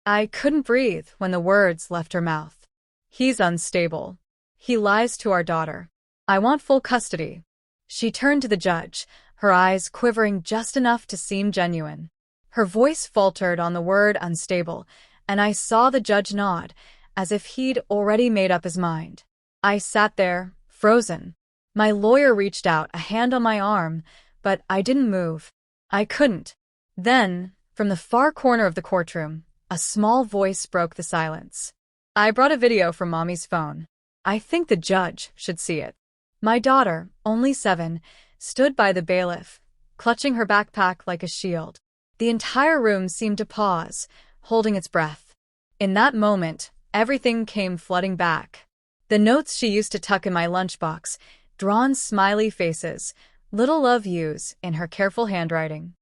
I couldn't breathe when the words left her mouth. He's unstable. He lies to our daughter. I want full custody. She turned to the judge, her eyes quivering just enough to seem genuine. Her voice faltered on the word unstable, and I saw the judge nod, as if he'd already made up his mind. I sat there, frozen. My lawyer reached out, a hand on my arm, but I didn't move. I couldn't. Then, from the far corner of the courtroom, a small voice broke the silence. I brought a video from Mommy's phone. I think the judge should see it. My daughter, only 7, stood by the bailiff, clutching her backpack like a shield. The entire room seemed to pause, holding its breath. In that moment, everything came flooding back. The notes she used to tuck in my lunchbox, drawn smiley faces, little love yous in her careful handwriting.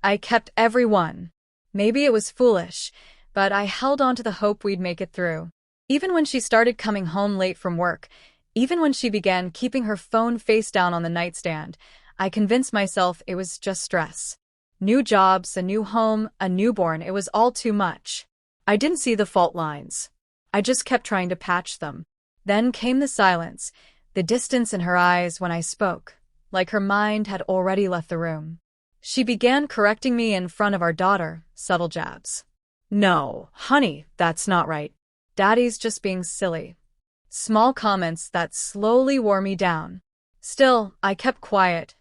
I kept every one. Maybe it was foolish, but I held on to the hope we'd make it through. Even when she started coming home late from work, even when she began keeping her phone face down on the nightstand, I convinced myself it was just stress. New jobs, a new home, a newborn, it was all too much. I didn't see the fault lines. I just kept trying to patch them. Then came the silence, the distance in her eyes when I spoke, like her mind had already left the room. She began correcting me in front of our daughter, subtle jabs. No, honey, that's not right. Daddy's just being silly. Small comments that slowly wore me down. Still, I kept quiet,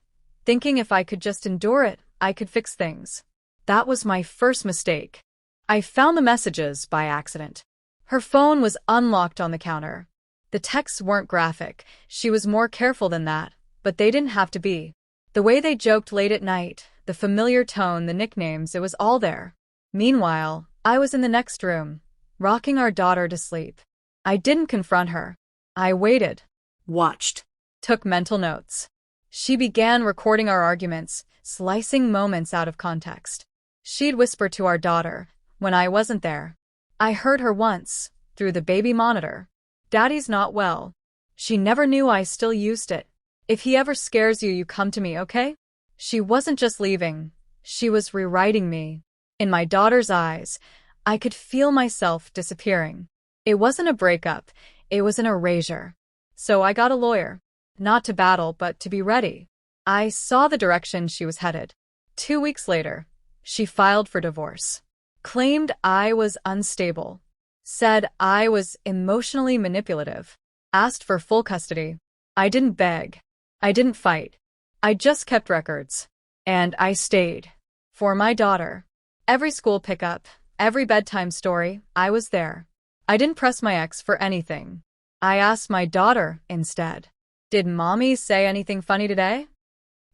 thinking if I could just endure it, I could fix things. That was my first mistake. I found the messages by accident. Her phone was unlocked on the counter. The texts weren't graphic, she was more careful than that, but they didn't have to be. The way they joked late at night, the familiar tone, the nicknames, it was all there. Meanwhile, I was in the next room, rocking our daughter to sleep. I didn't confront her. I waited, watched, took mental notes. She began recording our arguments, slicing moments out of context. She'd whisper to our daughter, when I wasn't there. I heard her once, through the baby monitor. Daddy's not well. She never knew I still used it. If he ever scares you, you come to me, okay? She wasn't just leaving. She was rewriting me. In my daughter's eyes, I could feel myself disappearing. It wasn't a breakup, it was an erasure. So I got a lawyer. Not to battle, but to be ready. I saw the direction she was headed. 2 weeks later, she filed for divorce. Claimed I was unstable. Said I was emotionally manipulative. Asked for full custody. I didn't beg. I didn't fight. I just kept records. And I stayed. For my daughter. Every school pickup, every bedtime story, I was there. I didn't press my ex for anything. I asked my daughter instead. Did Mommy say anything funny today?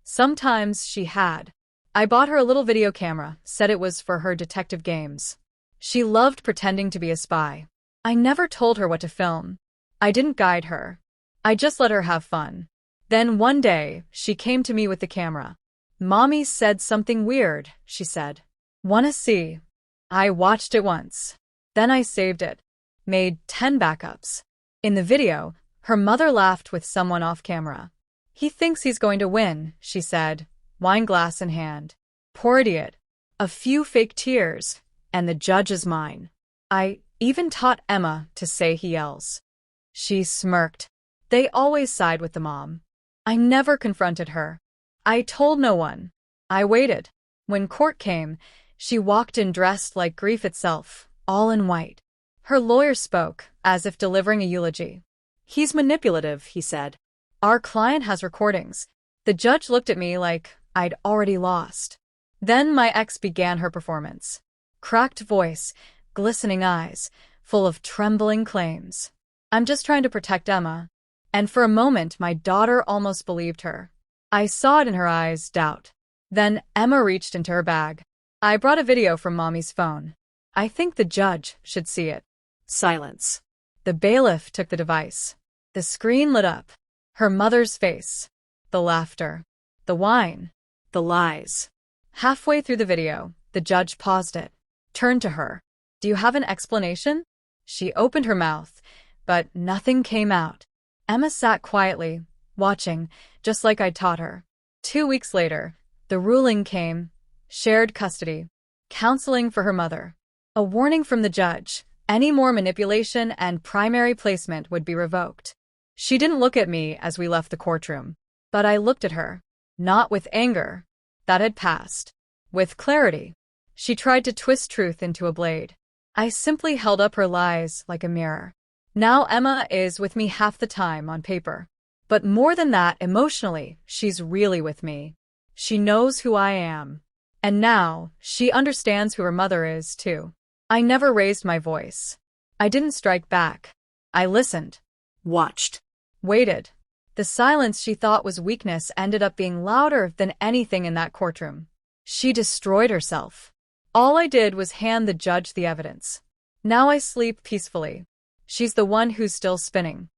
Sometimes she had. I bought her a little video camera, said it was for her detective games. She loved pretending to be a spy. I never told her what to film. I didn't guide her. I just let her have fun. Then one day, she came to me with the camera. Mommy said something weird, she said. Wanna see? I watched it once. Then I saved it. Made 10 backups. In the video, her mother laughed with someone off camera. He thinks he's going to win, she said, wine glass in hand. Poor idiot. A few fake tears, and the judge is mine. I even taught Emma to say he yells. She smirked. They always side with the mom. I never confronted her. I told no one. I waited. When court came, she walked in dressed like grief itself, all in white. Her lawyer spoke, as if delivering a eulogy. He's manipulative, he said. Our client has recordings. The judge looked at me like I'd already lost. Then my ex began her performance. Cracked voice, glistening eyes, full of trembling claims. I'm just trying to protect Emma. And for a moment, my daughter almost believed her. I saw it in her eyes, doubt. Then Emma reached into her bag. I brought a video from Mommy's phone. I think the judge should see it. Silence. The bailiff took the device. The screen lit up. Her mother's face. The laughter. The wine. The lies. Halfway through the video, the judge paused it. Turned to her. Do you have an explanation? She opened her mouth, but nothing came out. Emma sat quietly, watching, just like I'd taught her. 2 weeks later, the ruling came. Shared custody. Counseling for her mother. A warning from the judge. Any more manipulation and primary placement would be revoked. She didn't look at me as we left the courtroom, but I looked at her. Not with anger. That had passed. With clarity. She tried to twist truth into a blade. I simply held up her lies like a mirror. Now Emma is with me half the time on paper. But more than that, emotionally, she's really with me. She knows who I am. And now, she understands who her mother is, too. I never raised my voice. I didn't strike back. I listened. Watched. Waited. The silence she thought was weakness ended up being louder than anything in that courtroom. She destroyed herself. All I did was hand the judge the evidence. Now I sleep peacefully. She's the one who's still spinning.